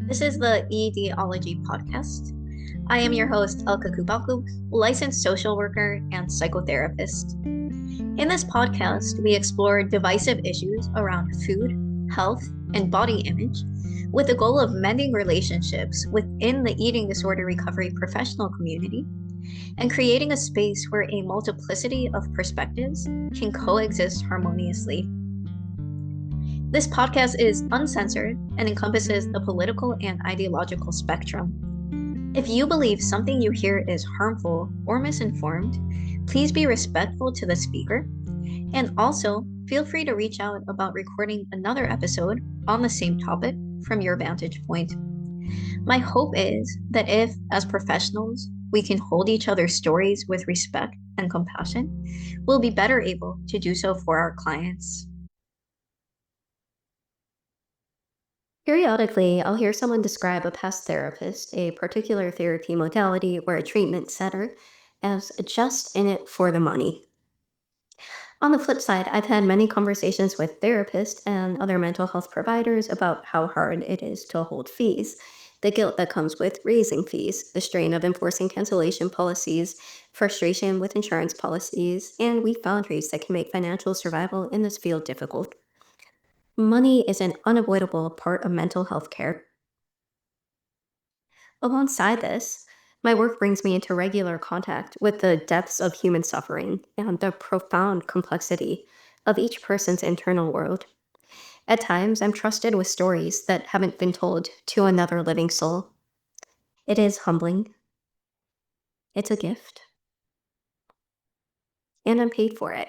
This is the Etiology podcast. I am your host, Elka Kubaku, licensed social worker and psychotherapist. In this podcast, we explore divisive issues around food, health, and body image with the goal of mending relationships within the eating disorder recovery professional community and creating a space where a multiplicity of perspectives can coexist harmoniously. This podcast is uncensored and encompasses the political and ideological spectrum. If you believe something you hear is harmful or misinformed, please be respectful to the speaker. And also, feel free to reach out about recording another episode on the same topic from your vantage point. My hope is that if, as professionals, we can hold each other's stories with respect and compassion, we'll be better able to do so for our clients. Periodically, I'll hear someone describe a past therapist, a particular therapy modality, or a treatment center as just in it for the money. On the flip side, I've had many conversations with therapists and other mental health providers about how hard it is to hold fees, the guilt that comes with raising fees, the strain of enforcing cancellation policies, frustration with insurance policies, and weak boundaries that can make financial survival in this field difficult. Money is an unavoidable part of mental health care. Alongside this, my work brings me into regular contact with the depths of human suffering and the profound complexity of each person's internal world. At times, I'm trusted with stories that haven't been told to another living soul. It is humbling, it's a gift, and I'm paid for it.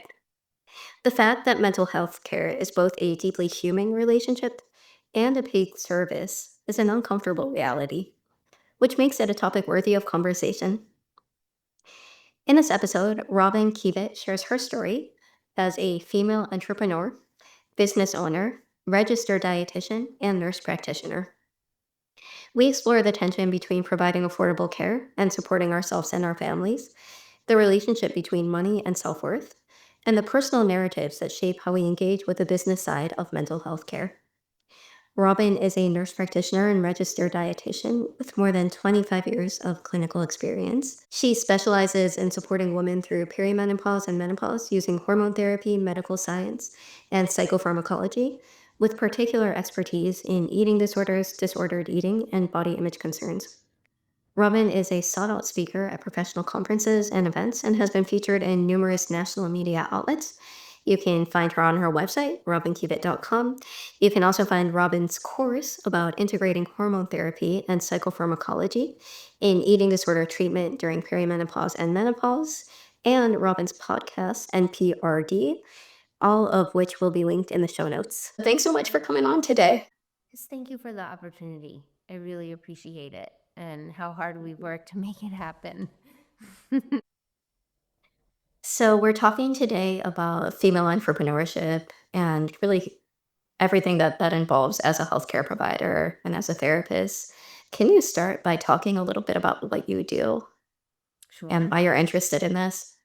The fact that mental health care is both a deeply human relationship and a paid service is an uncomfortable reality, which makes it a topic worthy of conversation. In this episode, Robin Kiewit shares her story as a female entrepreneur, business owner, registered dietitian, and nurse practitioner. We explore the tension between providing affordable care and supporting ourselves and our families, the relationship between money and self worth, and the personal narratives that shape how we engage with the business side of mental health care. Robin is a nurse practitioner and registered dietitian with more than 25 years of clinical experience. She specializes in supporting women through perimenopause and menopause using hormone therapy, medical science, and psychopharmacology, with particular expertise in eating disorders, disordered eating, and body image concerns. Robin is a sought out speaker at professional conferences and events and has been featured in numerous national media outlets. You can find her on her website, robinkiewit.com. You can also find Robin's course about integrating hormone therapy and psychopharmacology in eating disorder treatment during perimenopause and menopause, and Robin's podcast, NPRD, all of which will be linked in the show notes. Thanks so much for coming on today. Yes, thank you for the opportunity. I really appreciate it and how hard we've worked to make it happen. So, we're talking today about female entrepreneurship and really everything that involves as a healthcare provider and as a therapist. Can you start by talking a little bit about what you do and Sure. why you're interested in this?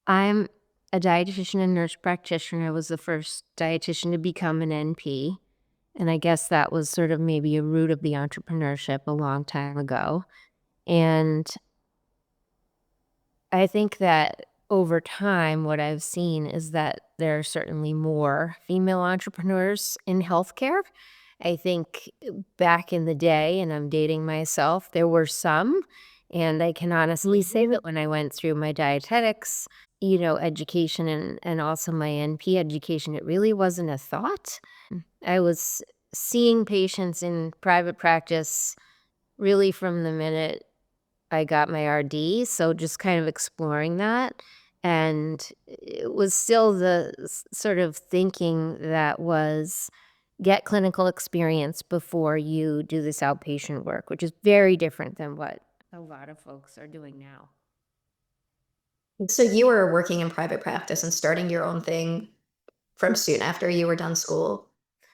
I'm a dietitian and nurse practitioner. I was the first dietitian to become an NP. And I guess that was sort of maybe a root of the entrepreneurship a long time ago. And I think that over time, what I've seen is that there are certainly more female entrepreneurs in healthcare. I think back in the day, and I'm dating myself, there were some. And I can honestly say that when I went through my dietetics, education and also my NP education, it really wasn't a thought. I was seeing patients in private practice really from the minute I got my RD, so just kind of exploring that, and it was still the sort of thinking that was get clinical experience before you do this outpatient work, which is very different than what a lot of folks are doing now. So, you were working in private practice and starting your own thing from soon after you were done school.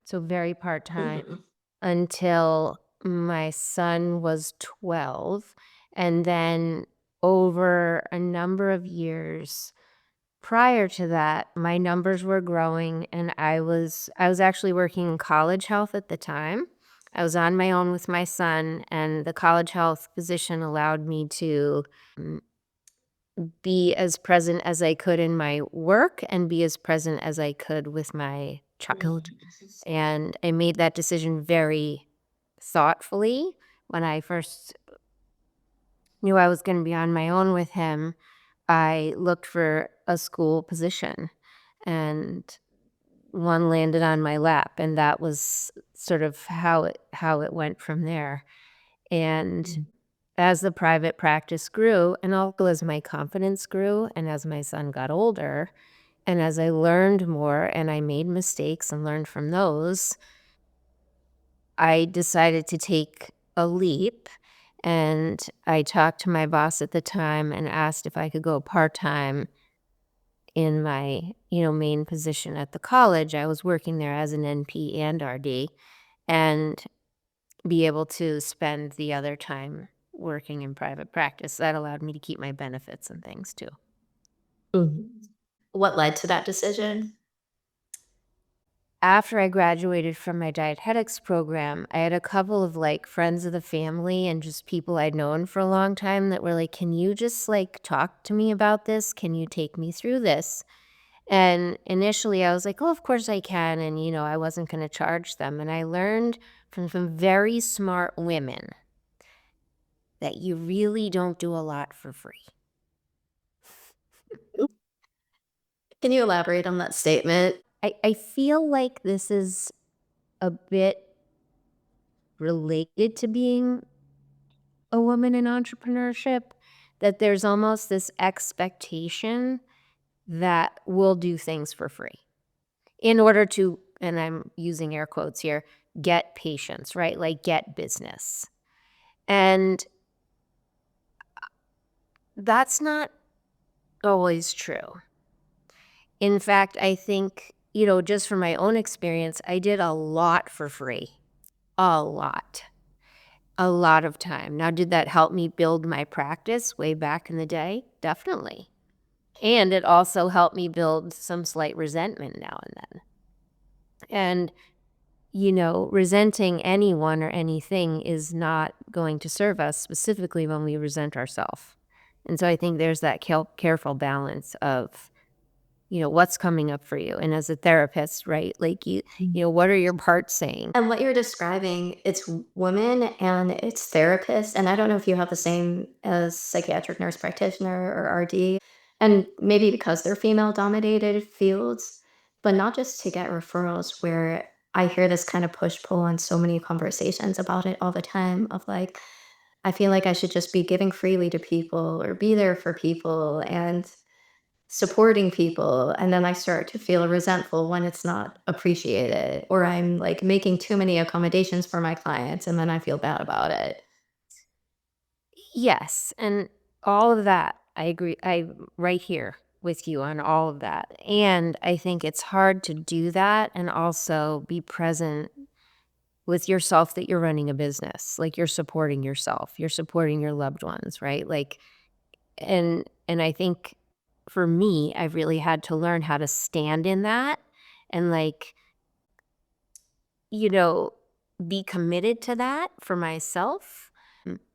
So very part-time Mhm. until my son was 12, and then over a number of years prior to that, my numbers were growing and I was actually working in college health at the time. I was on my own with my son, and the college health position allowed me to be as present as I could in my work and be as present as I could with my child. And I made that decision very thoughtfully. When I first knew I was going to be on my own with him, I looked for a school position, and one landed on my lap, and that was sort of how it went from there. And as the private practice grew, and also as my confidence grew, and as my son got older, and as I learned more and I made mistakes and learned from those, I decided to take a leap. And I talked to my boss at the time and asked if I could go part-time in my, main position at the college. I was working there as an NP and RD, and be able to spend the other time working in private practice. That allowed me to keep my benefits and things too. What led to that decision? After I graduated from my dietetics program, I had a couple of friends of the family and just people I'd known for a long time that were like, "Can you just talk to me about this? Can you take me through this?" And initially I was like, "Oh, of course I can." And, I wasn't going to charge them. And I learned from some very smart women that you really don't do a lot for free. Can you elaborate on that statement? I feel like this is a bit related to being a woman in entrepreneurship, that there's almost this expectation that we'll do things for free in order to, and I'm using air quotes here, get patients, right? Like get business. And that's not always true. In fact, I think, just from my own experience, I did a lot for free. A lot. A lot of time. Now, did that help me build my practice way back in the day? Definitely. And it also helped me build some slight resentment now and then. And, resenting anyone or anything is not going to serve us, specifically when we resent ourselves. And so I think there's that careful balance of, what's coming up for you. And as a therapist, right, what are your parts saying? And what you're describing, it's women and it's therapists. And I don't know if you have the same as psychiatric nurse practitioner or RD. And maybe because they're female dominated fields, but not just to get referrals where I hear this kind of push pull in so many conversations about it all the time of like, I feel like I should just be giving freely to people or be there for people and supporting people, and then I start to feel resentful when it's not appreciated, or I'm, like, making too many accommodations for my clients, and then I feel bad about it. Yes, and all of that, I agree. I'm right here with you on all of that. And I think it's hard to do that and also be present with yourself that you're running a business. Like you're supporting yourself, you're supporting your loved ones, right? And I think for me, I've really had to learn how to stand in that and you know, be committed to that for myself.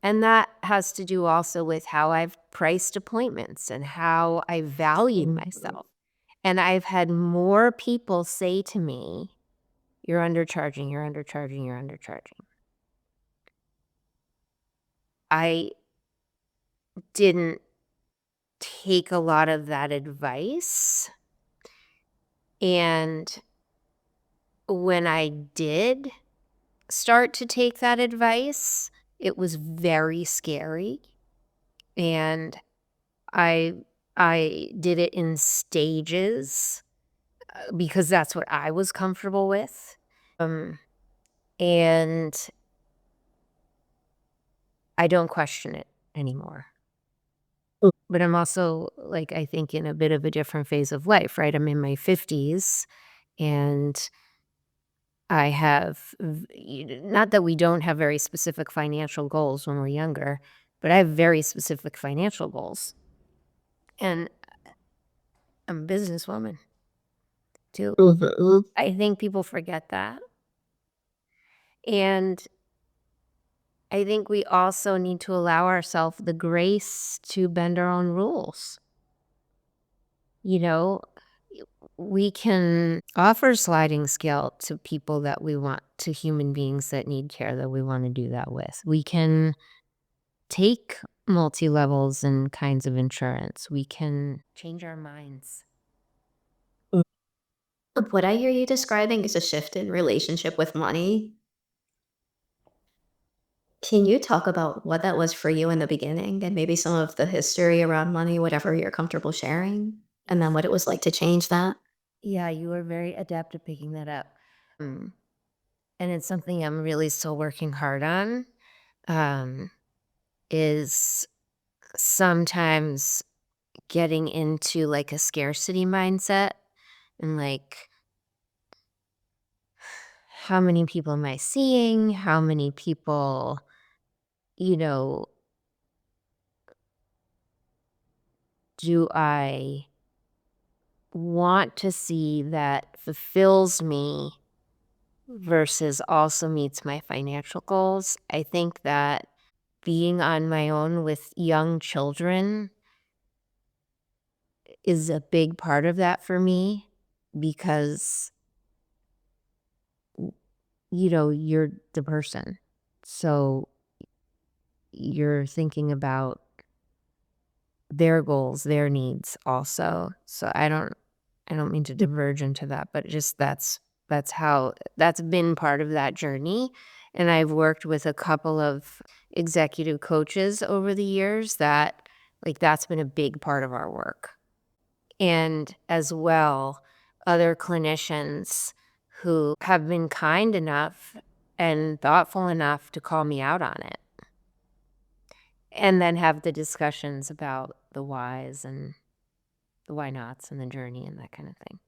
And that has to do also with how I've priced appointments and how I value myself. And I've had more people say to me, "You're undercharging, you're undercharging, you're undercharging." I didn't take a lot of that advice. And when I did start to take that advice, it was very scary. And I I did it in stages because that's what I was comfortable with. And I don't question it anymore. But I'm also I think in a bit of a different phase of life, right? I'm in my 50s and I have not that we don't have very specific financial goals when we're younger, but I have very specific financial goals. And I'm a businesswoman too. I think people forget that. And I think we also need to allow ourselves the grace to bend our own rules. You know, we can offer sliding scale to people that we want, to human beings that need care that we want to do that with. We can take multi levels and kinds of insurance. We can change our minds. What I hear you describing is a shift in relationship with money. Can you talk about what that was for you in the beginning and maybe some of the history around money, whatever you're comfortable sharing, and then what it was like to change that? Yeah, you were very adept at picking that up. And it's something I'm really still working hard on. Um, is sometimes getting into like a scarcity mindset and like, how many people am I seeing? How many people, you know, do I want to see that fulfills me versus also meets my financial goals? I think that being on my own with young children is a big part of that for me because, you're the person. So you're thinking about their goals, their needs also. So I don't mean to diverge into that, but just that's been part of that journey. And I've worked with a couple of executive coaches over the years that like that's been a big part of our work. And as well, other clinicians who have been kind enough and thoughtful enough to call me out on it. And then have the discussions about the whys and the why nots and the journey and that kind of thing.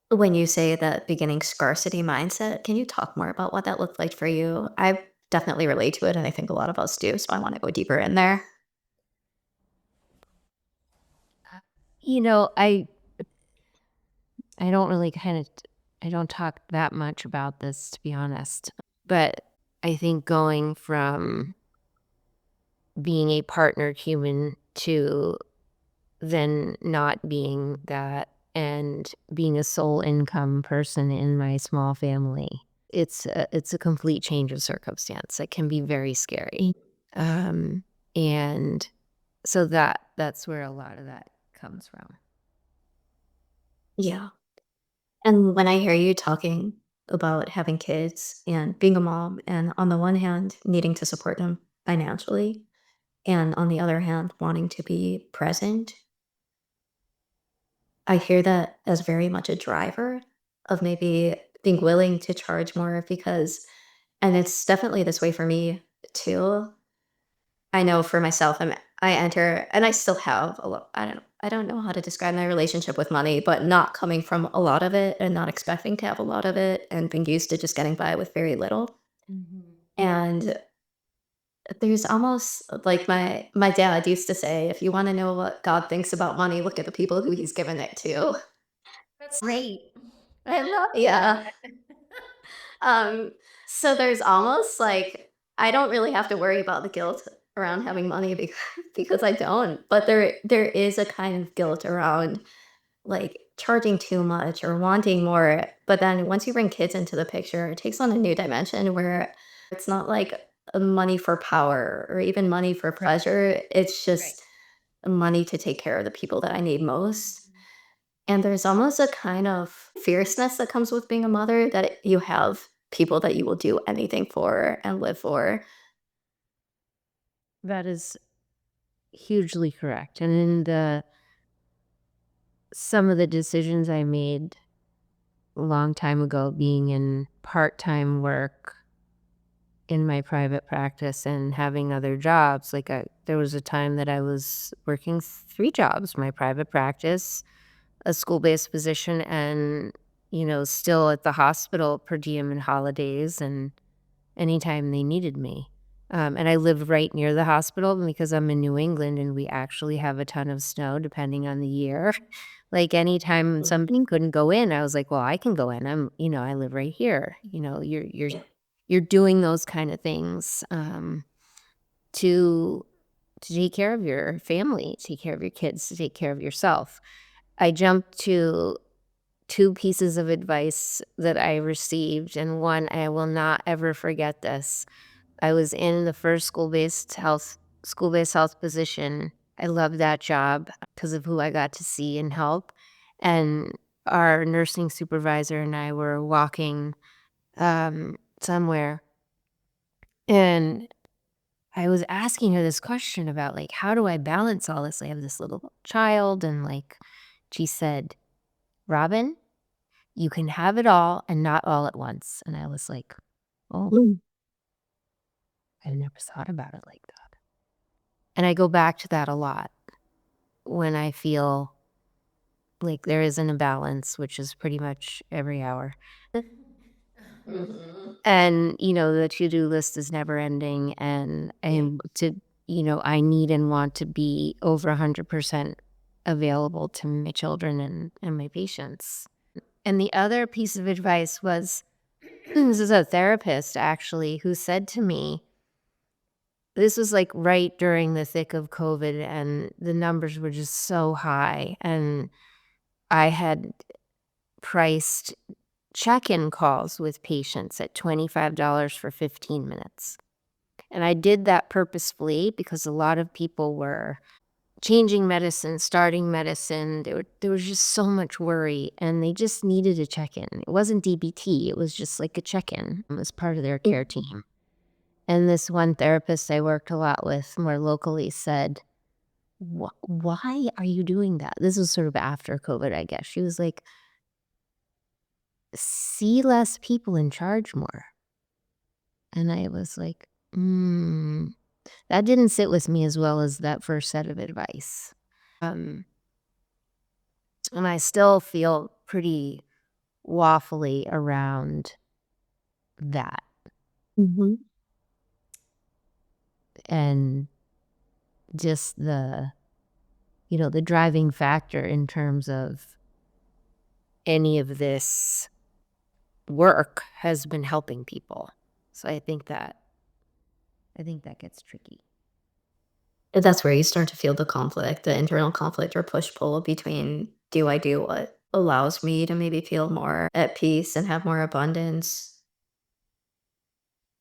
When you say that beginning scarcity mindset, can you talk more about what that looked like for you? I definitely relate to it, and I think a lot of us do, so I want to go deeper in there. You know, I don't really I don't talk that much about this, to be honest. But I think going from being a partnered human to then not being that and being a sole income person in my small family, it's a complete change of circumstance. It can be very scary. Um, and so that's where a lot of that comes from. Yeah. And when I hear you talking about having kids and being a mom, and on the one hand, needing to support them financially, and on the other hand, wanting to be present, I hear that as very much a driver of maybe being willing to charge more because, and it's definitely this way for me too. I know for myself, I enter and I still have a lot. I don't know how to describe my relationship with money, but not coming from a lot of it and not expecting to have a lot of it and being used to just getting by with very little. Mhm. And there's almost like my dad used to say, if you want to know what God thinks about money, look at the people who he's given it to. That's great. I love Yeah. that. Um, so there's almost like I don't really have to worry about the guilt around having money because because I don't. But there is a kind of guilt around like charging too much or wanting more. But then once you bring kids into the picture, it takes on a new dimension where it's not like money for power or even money for pleasure. It's Right. just money to take care of the people that I need most. And there's almost a kind of fierceness that comes with being a mother that you have people that you will do anything for and live for. That is hugely correct. And in the some of the decisions I made a long time ago, being in part-time work in my private practice and having other jobs, like there was a time that I was working 3 jobs, my private practice, a school-based position, and, still at the hospital per diem and holidays and anytime they needed me. And I live right near the hospital because I'm in New England and we actually have a ton of snow depending on the year. Like anytime somebody couldn't go in, I was like, well, I can go in. I live right here. Yeah. You're doing those kind of things to take care of your family, take care of your kids, to take care of yourself. I jumped to two pieces of advice that I received, and one, I will not ever forget this. I was in the first school-based health position. I loved that job because of who I got to see and help. And our nursing supervisor and I were walking somewhere, and I was asking her this question about, like, how do I balance all this? I have this little child, and, like, she said, "Robin, you can have it all and not all at once." And I was like, "Oh, I never thought about it like that." And I go back to that a lot when I feel like there is an imbalance, which is pretty much every hour. Mhm. And, the to-do list is never ending, and I need and want to be over 100% available to my children and my patients. And the other piece of advice was, this is a therapist actually who said to me, this was like right during the thick of COVID and the numbers were just so high. And I had priced check-in calls with patients at $25 for 15 minutes. And I did that purposefully because a lot of people were changing medicine, starting medicine. There was just so much worry, and they just needed a check-in. It wasn't DBT, it was just like a check-in as part of their care team. And this one therapist I worked a lot with more locally said, Why are you doing that?" This was sort of after COVID, I guess. She was like, "See less people and charge more." And I was like, that didn't sit with me as well as that first set of advice. And I still feel pretty waffly around that. Mhm. And just the driving factor in terms of any of this work has been helping people. So I think that gets tricky. That's where you start to feel the conflict, the internal conflict or push-pull between, do I do what allows me to maybe feel more at peace and have more abundance,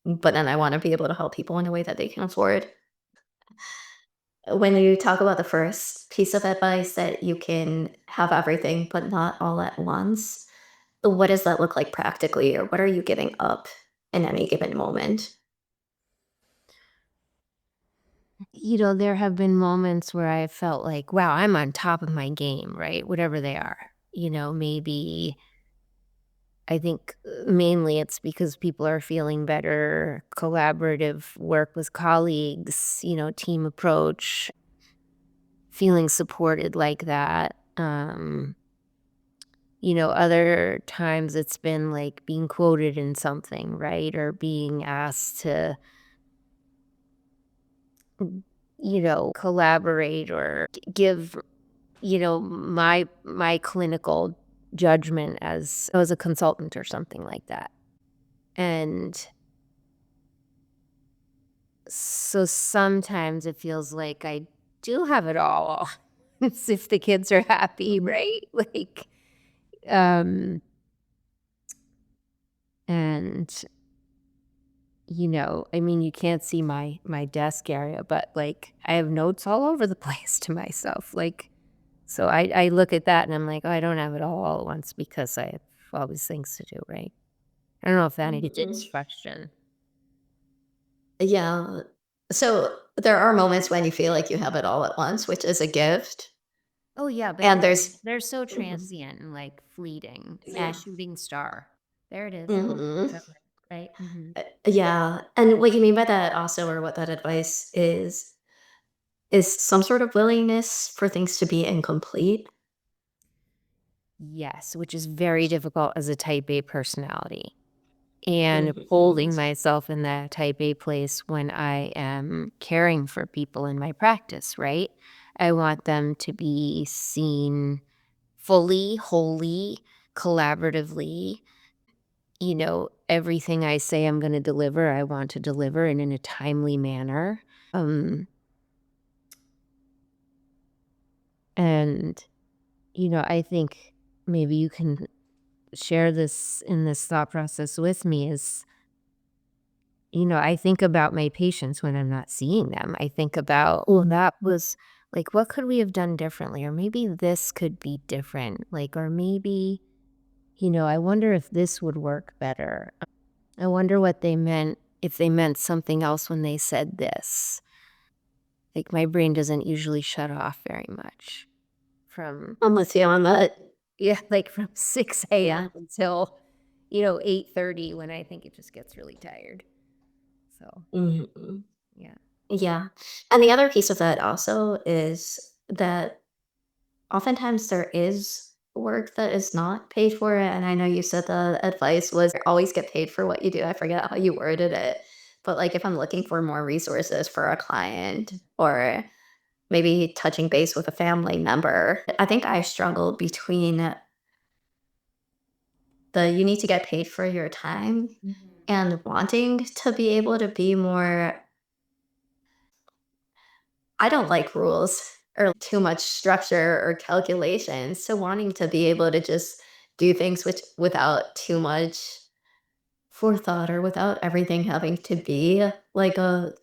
but then I wanna be able to help people in a way that they can afford. When you talk about the first piece of advice that you can have everything, but not all at once, what does that look like practically, or what are you giving up in any given moment? There have been moments where I felt like, wow, I'm on top of my game, right? Whatever they are. Maybe I think mainly it's because people are feeling better, collaborative work with colleagues, team approach, feeling supported like that. Other times it's been like being quoted in something, right? Or being asked to, collaborate or give, my clinical judgment as a consultant or something like that. And so sometimes it feels like I do have it all. It's if the kids are happy, right? Like, um, and I mean, you can't see my desk area, but like I have notes all over the place to myself. Like, so I look at that and I'm like, oh, I don't have it all at once because I have all these things to do, right? I don't know if that answers Mhm. your question. Yeah. So, there are moments when you feel like you have it all at once, which is a gift, Oh yeah, but and there's they're so Mhm. transient and like fleeting. A Yeah. shooting star. There it is. Mhm. Cover it, right? Yeah, and what you mean by that also, or what that advice is some sort of willingness for things to be incomplete. Yes, which is very difficult as a type A personality. and holding myself in that type A place when I am caring for people in my practice, right? I want them to be seen fully, wholly, collaboratively. Everything I say I'm going to deliver, I want to deliver and in a timely manner. Um, and, I think maybe you can share this in this thought process with me is, I think about my patients when I'm not seeing them. I think about, oh, that was like, what could we have done differently? Or maybe this could be different. Like, or maybe, I wonder if this would work better. I wonder what they meant, if they meant something else when they said this. Like, my brain doesn't usually shut off very much from, I'm with you on that. yeah, like from 6 a.m. until, 8:30 when I think it just gets really tired. So, Mhm. yeah. Yeah. And the other piece of that also is that oftentimes there is work that is not paid for. And I know you said the advice was always get paid for what you do. I forget how you worded it. But like if I'm looking for more resources for a client or maybe touching base with a family member, I think I struggle between the you need to get paid for your time and wanting to be able to be more. I don't like rules or too much structure or calculation. So wanting to be able to just do things without too much forethought or without everything having to be like a,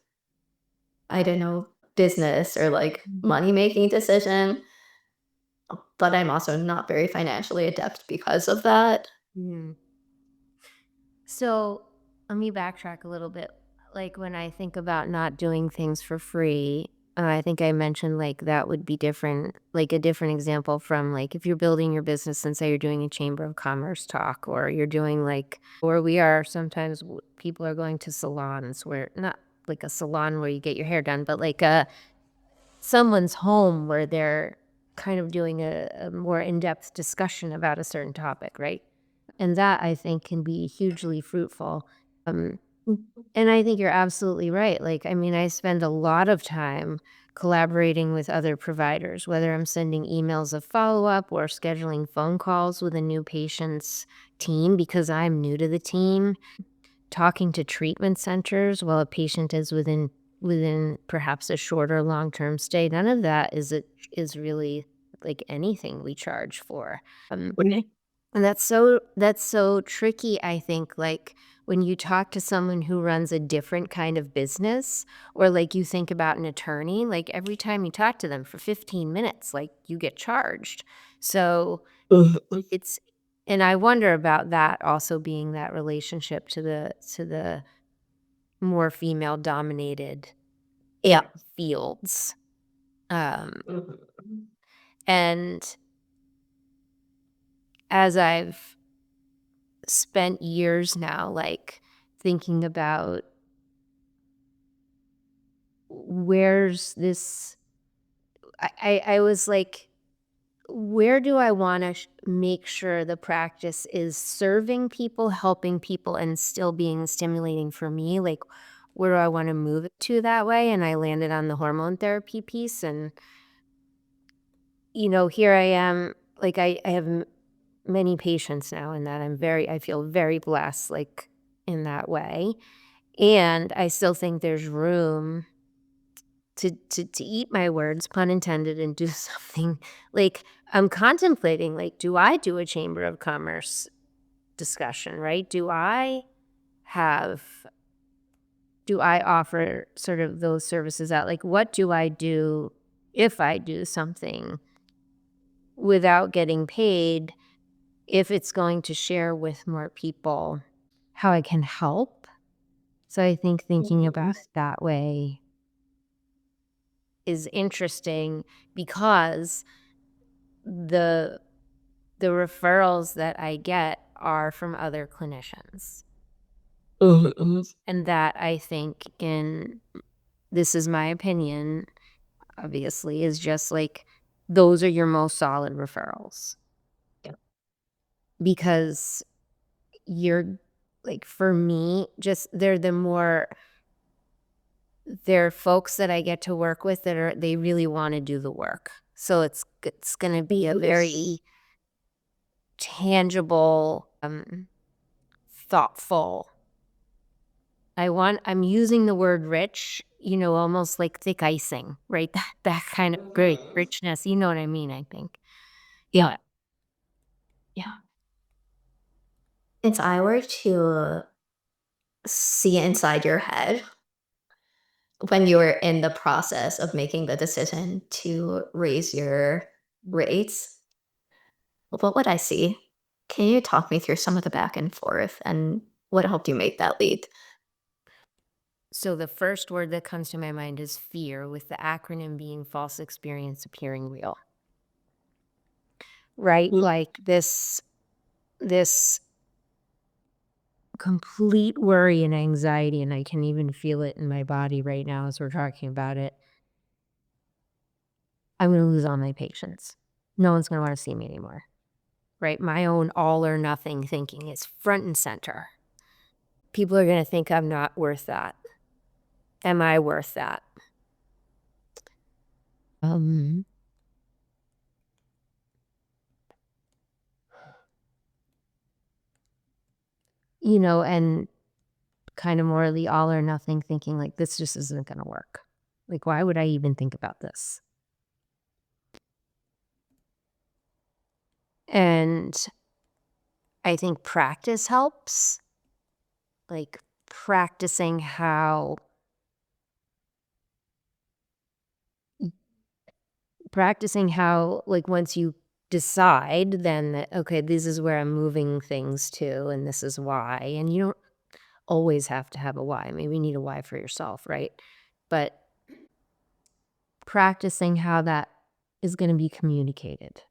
I don't know, business or like money making decision. But I'm also not very financially adept because of that. Mhm. So let me backtrack a little bit. Like when I think about not doing things for free, I think I mentioned like that would be different, like a different example from like if you're building your business and say you're doing a chamber of commerce talk or you're doing like where we are sometimes people are going to salons where not like a salon where you get your hair done, but like someone's home where they're kind of doing a more in-depth discussion about a certain topic, right? And that I think can be hugely fruitful. Um, and I think you're absolutely right. Like, I mean, I spend a lot of time collaborating with other providers, whether I'm sending emails of follow up or scheduling phone calls with a new patient's team because I'm new to the team, talking to treatment centers while a patient is within perhaps a shorter long-term stay. None of that is really like anything we charge for. Okay. And that's so tricky, I think, like, when you talk to someone who runs a different kind of business or, like, you think about an attorney, like, every time you talk to them for 15 minutes, like, you get charged. So, Mhm. it's and I wonder about that also being that relationship to the more female-dominated Yeah. fields. Um, Mhm. and as I've spent years now, like, thinking about where's this I was like, where do I wanna make sure the practice is serving people, helping people, and still being stimulating for me? Like, where do I wanna move it to that way? And I landed on the hormone therapy piece, and, here I am, like, I have many patients now in that I feel very blessed, like, in that way, and I still think there's room to eat my words, pun intended, and do something like, I'm contemplating, like, do I do a chamber of commerce discussion, right? Have do I offer sort of those services out? Like, what do I do if I do something without getting paid, if it's going to share with more people how I can help? So I think thinking Mhm. about it that way is interesting because the the referrals that I get are from other clinicians. Mhm. And that I think in this is my opinion, obviously, is just like those are your most solid referrals Yeah. because you're like for me, just they're folks that I get to work with they really want to do the work. So it's going to be a very tangible, thoughtful. I'm using the word rich, almost like thick icing, right? That kind of great richness. You know what I mean, I think. Yeah. Yeah. If I were to see inside your head when you were in the process of making the decision to raise your rates, what would I see? Can you talk me through some of the back and forth and what helped you make that lead? So the first word that comes to my mind is fear, with the acronym being false experience appearing real. Right? Like this complete worry and anxiety, and I can even feel it in my body right now as we're talking about it. I'm going to lose all my patients. No one's going to want to see me anymore. Right? My own all or nothing thinking is front and center. People are going to think I'm not worth that. Am I worth that? And kind of more of the all or nothing thinking, like, this just isn't going to work. Like, why would I even think about this? And I think practice helps, like practicing how, like, once you decide, then that, okay, this is where I'm moving things to, and this is why. And you don't always have to have a why. Maybe you need a why for yourself, right? But practicing how that is going to be communicated.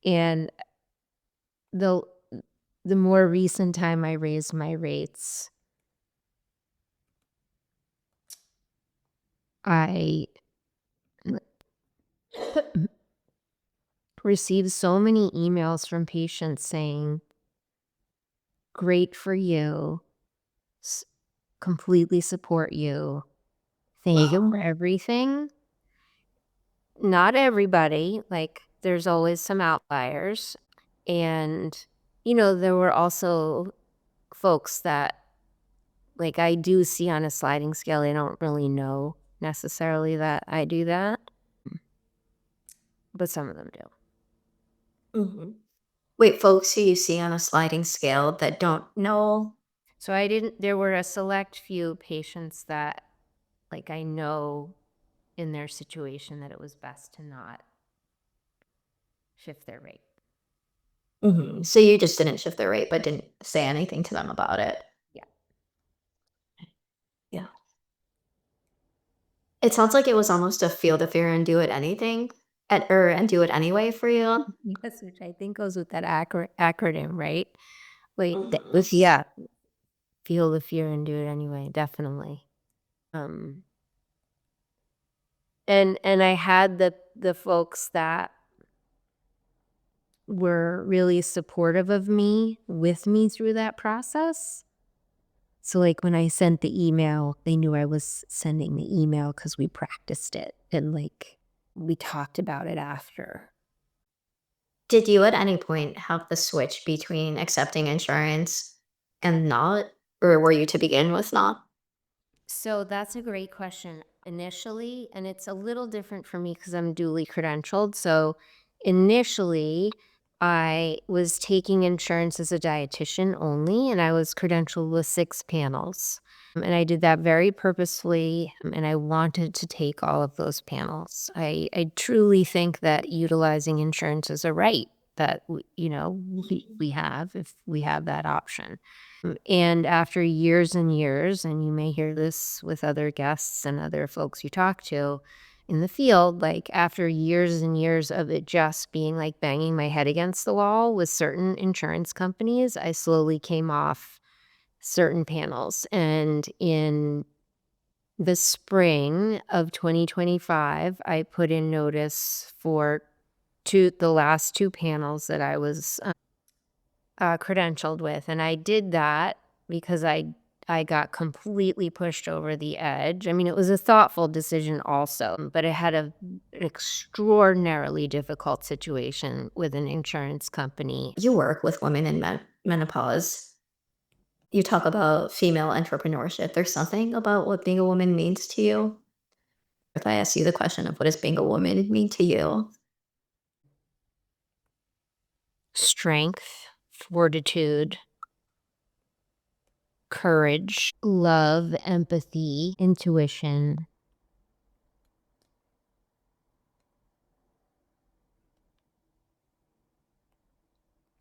And the more recent time I raised my rates, I received so many emails from patients saying, great for you, completely support you, thank you for everything. Not everybody, like there's always some outliers. And, there were also folks that, like, I do see on a sliding scale. I don't really know necessarily that I do that, but some of them do. Mhm. Wait, folks who you see on a sliding scale that don't know? So there were a select few patients that, like, I know in their situation that it was best to not shift their rate. So you just didn't shift their rate, but didn't say anything to them about it? Yeah. Yeah. It sounds like it was almost a feel the fear and do it anything and do it anyway for you. Yes, which I think goes with that acronym, right? Wait, Mhm. yeah, feel the fear and do it anyway, definitely. And I had the folks that were really supportive of me, with me through that process. So, like, when I sent the email, they knew I was sending the email because we practiced it and, like, we talked about it after. Did you at any point have the switch between accepting insurance and not? Or were you to begin with not? So that's a great question. Initially, and it's a little different for me because I'm duly credentialed. So initially, I was taking insurance as a dietitian only, and I was credentialed with 6 panels. And I did that very purposefully, and I wanted to take all of those panels. I truly think that utilizing insurance is a right that we have if we have that option. And after years and years, and you may hear this with other guests and other folks you talk to in the field, like after years and years of it just being like banging my head against the wall with certain insurance companies, I slowly came off certain panels. And in the spring of 2025, I put in notice for the last 2 panels that I was credentialed with, and I did that because I got completely pushed over the edge. I mean, it was a thoughtful decision also, but it had an extraordinarily difficult situation with an insurance company. You work with women in menopause. You talk about female entrepreneurship. There's something about what being a woman means to you. If I ask you the question of what does being a woman mean to you? Strength, fortitude, courage, love, empathy, intuition,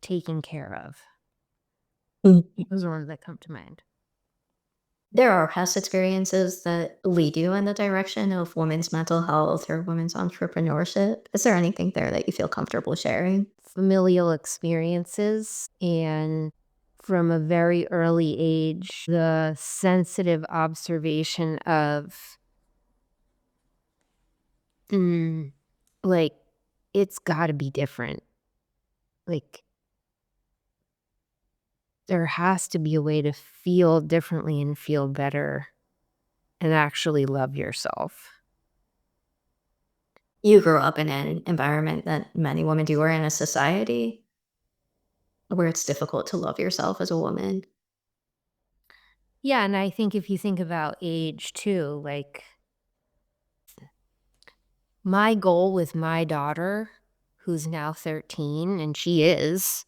taken care of. Those are ones that come to mind. There are past experiences that lead you in the direction of women's mental health or women's entrepreneurship. Is there anything there that you feel comfortable sharing? Familial experiences, and from a very early age, the sensitive observation of, like, it's gotta be different. Like, there has to be a way to feel differently and feel better and actually love yourself. You grew up in an environment that many women do, or in a society where it's difficult to love yourself as a woman. Yeah, and I think if you think about age too, like, my goal with my daughter, who's now 13, and she is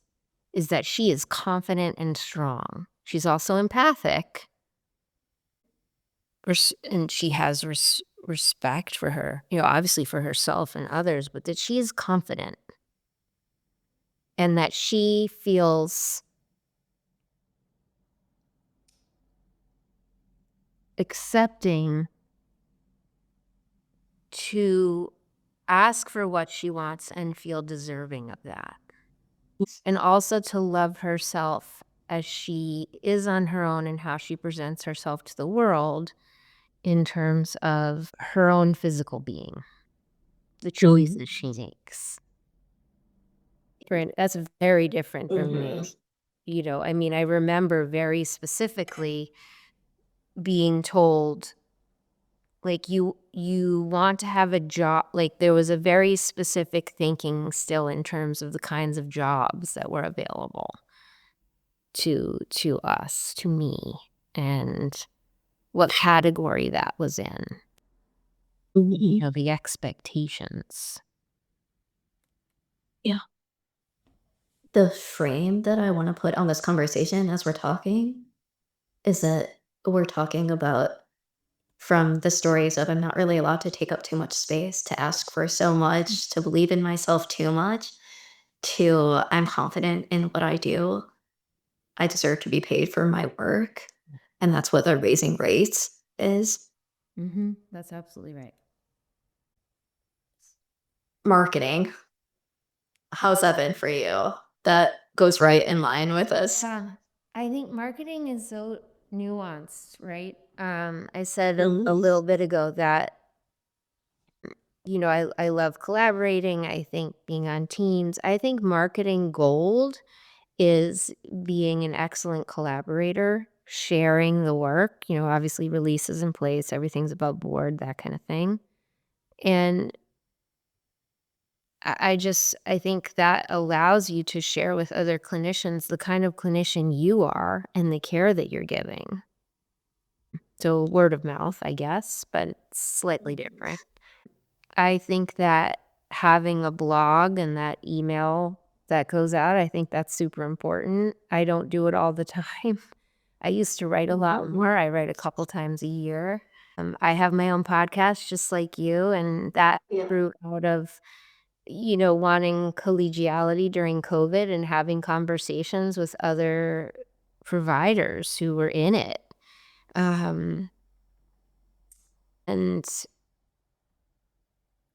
that she is confident and strong. She's also empathic, and she has respect for her, obviously for herself and others, but that she is confident and that she feels accepting to ask for what she wants and feel deserving of that. And also to love herself as she is on her own and how she presents herself to the world in terms of her own physical being, the choices she makes. That's very different from me. I mean, I remember very specifically being told, like, you want to have a job. Like, there was a very specific thinking still in terms of the kinds of jobs that were available to us, to me, and what category that was in. The expectations. Yeah. The frame that I want to put on this conversation as we're talking is that we're talking about from the stories of I'm not really allowed to take up too much space, to ask for so much, to believe in myself too much, to I'm confident in what I do. I deserve to be paid for my work. And that's what the raising rates is. That's absolutely right. Marketing. How's that been for you? That goes right in line with us. Yeah, I think marketing is so nuanced, right? I said a little bit ago that, I love collaborating. I think being on teams. I think marketing gold is being an excellent collaborator, sharing the work, obviously releases in place, everything's above board, that kind of thing. And I think that allows you to share with other clinicians the kind of clinician you are and the care that you're giving. So word of mouth, I guess, but it's slightly different. I think that having a blog and that email that goes out, I think that's super important. I don't do it all the time. I used to write a lot more. I write a couple times a year. I have my own podcast just like you, and that grew out of wanting collegiality during COVID and having conversations with other providers who were in it. And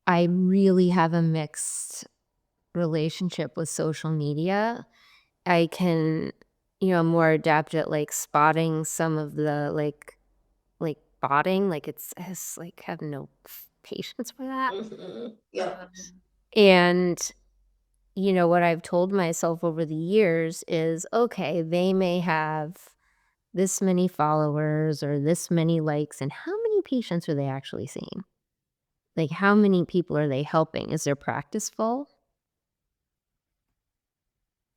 I really have a mixed relationship with social media. I can, I'm more adept at like spotting some of the like botting, like I just like have no patience for that. Yeah. And what I've told myself over the years is, okay, they may have this many followers or this many likes, and how many patients are they actually seeing? Like, how many people are they helping? Is their practice full?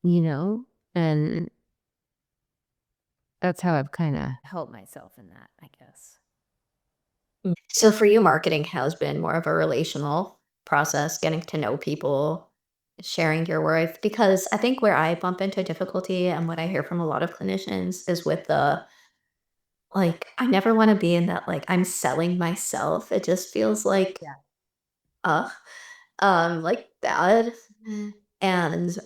You know? And that's how I've kinda helped myself in that, I guess. So for you, marketing has been more of a relational process, getting to know people, sharing your worth. Because I think where I bump into difficulty and what I hear from a lot of clinicians is with the like, I never want to be in that like I'm selling myself. It just feels Yeah. uh like bad. Mhm. And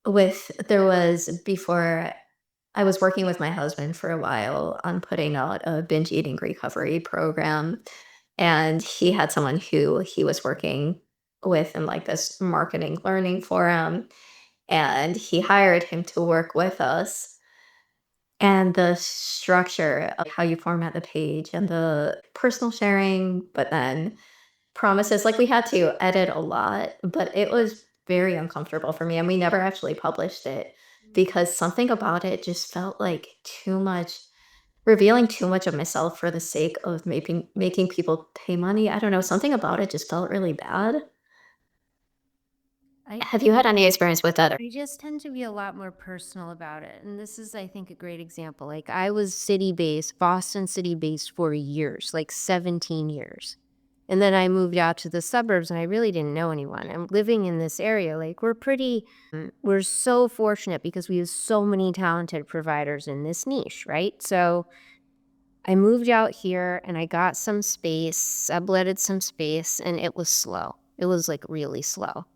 with there was before I was working with my husband for a while on putting out a binge eating recovery program. And he had someone who he was working with in like this marketing learning forum. And he hired him to work with us. And the structure of how you format the page and the personal sharing, but then promises, like we had to edit a lot, but it was very uncomfortable for me. And we never actually published it because something about it just felt like too much revealing too much of myself for the sake of making people pay money. I don't know, something about it just felt really bad. I Have you had any experience with that? I just tend to be a lot more personal about it, and this is, I think, a great example. Like, I was city-based, Boston city-based for years, like 17 years. And then I moved out to the suburbs, and I really didn't know anyone. And living in this area, like, we're so fortunate because we have so many talented providers in this niche, right? So I moved out here and I got some space, subletted some space, and it was slow. It was like really slow.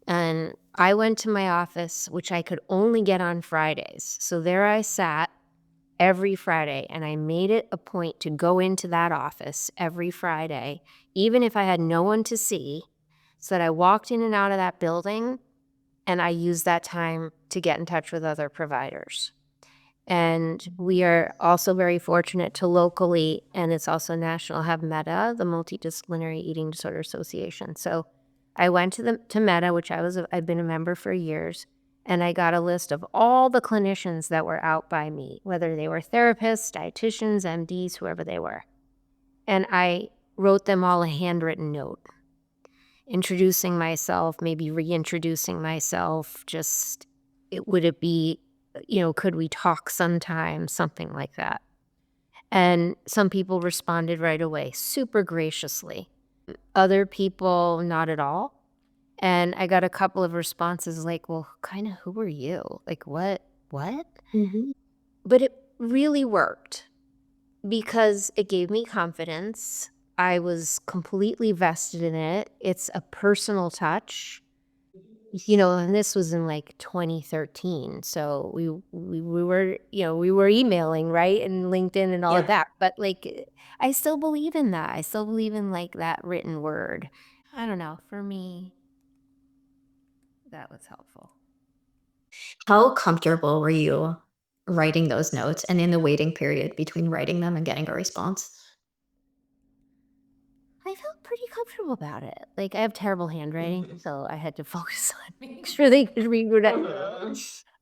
And I went to my office, which I could only get on Fridays. So there I sat every Friday, and I made it a point to go into that office every Friday, even if I had no one to see, so that I walked in and out of that building and I used that time to get in touch with other providers. And we are also very fortunate to locally, and it's also national, have MEDA, the Multidisciplinary Eating Disorder Association. So I went to MEDA, which I've been a member for years, and I got a list of all the clinicians that were out by me, whether they were therapists, dietitians, MDs, whoever they were. And I wrote them all a handwritten note, introducing myself, maybe reintroducing myself, just would it be, could we talk sometime, something like that. And some people responded right away, super graciously. Other people, not at all. And I got a couple of responses like, well, kind of who are you? Like, what? Mhm. But it really worked because it gave me confidence. I was completely vested in it. It's a personal touch. And this was in like 2013. So we were, we were emailing, right? And LinkedIn and all of Yeah. that. But like I still believe in that. I still believe in like that written word. I don't know. For me, that was helpful. How comfortable were you writing those notes and in the waiting period between writing them and getting a response? I felt pretty comfortable about it. Like I have terrible handwriting, so I had to focus on making sure they could read what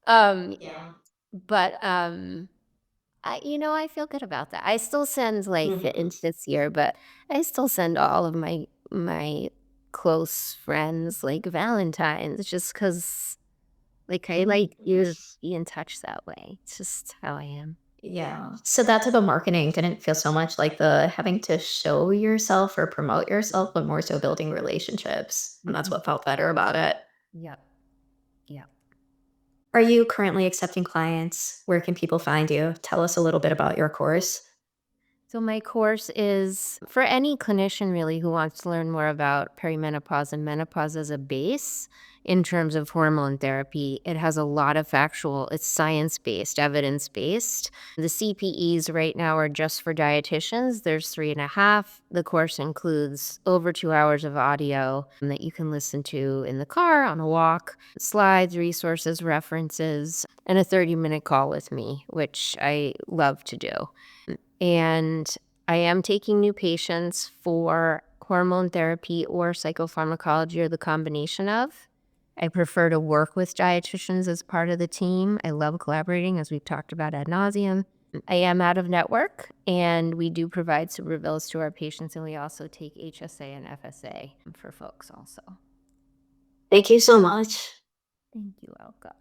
um Yeah. but I feel good about that. I still send like Mhm. into this year, but I still send all of my close friends like Valentine's just because like I like you to be in touch that way. It's just how I am. Yeah. So that type of marketing didn't feel so much like the having to show yourself or promote yourself, but more so building relationships. And that's what felt better about it. Yep. Yep. Are you currently accepting clients? Where can people find you? Tell us a little bit about your course. So my course is for any clinician really who wants to learn more about perimenopause and menopause as a base in terms of hormone therapy. It has a lot of factual, it's science-based, evidence-based. The CPEs right now are just for dietitians. There's 3.5. The course includes over 2 hours of audio that you can listen to in the car, on a walk, slides, resources, references, and a 30-minute call with me, which I love to do. And I am taking new patients for hormone therapy or psychopharmacology or the combination of. I prefer to work with dietitians as part of the team. I love collaborating, as we've talked about ad nauseum. I am out of network, and we do provide super bills to our patients, and we also take HSA and FSA for folks also. Thank you so much. Thank you, Elka.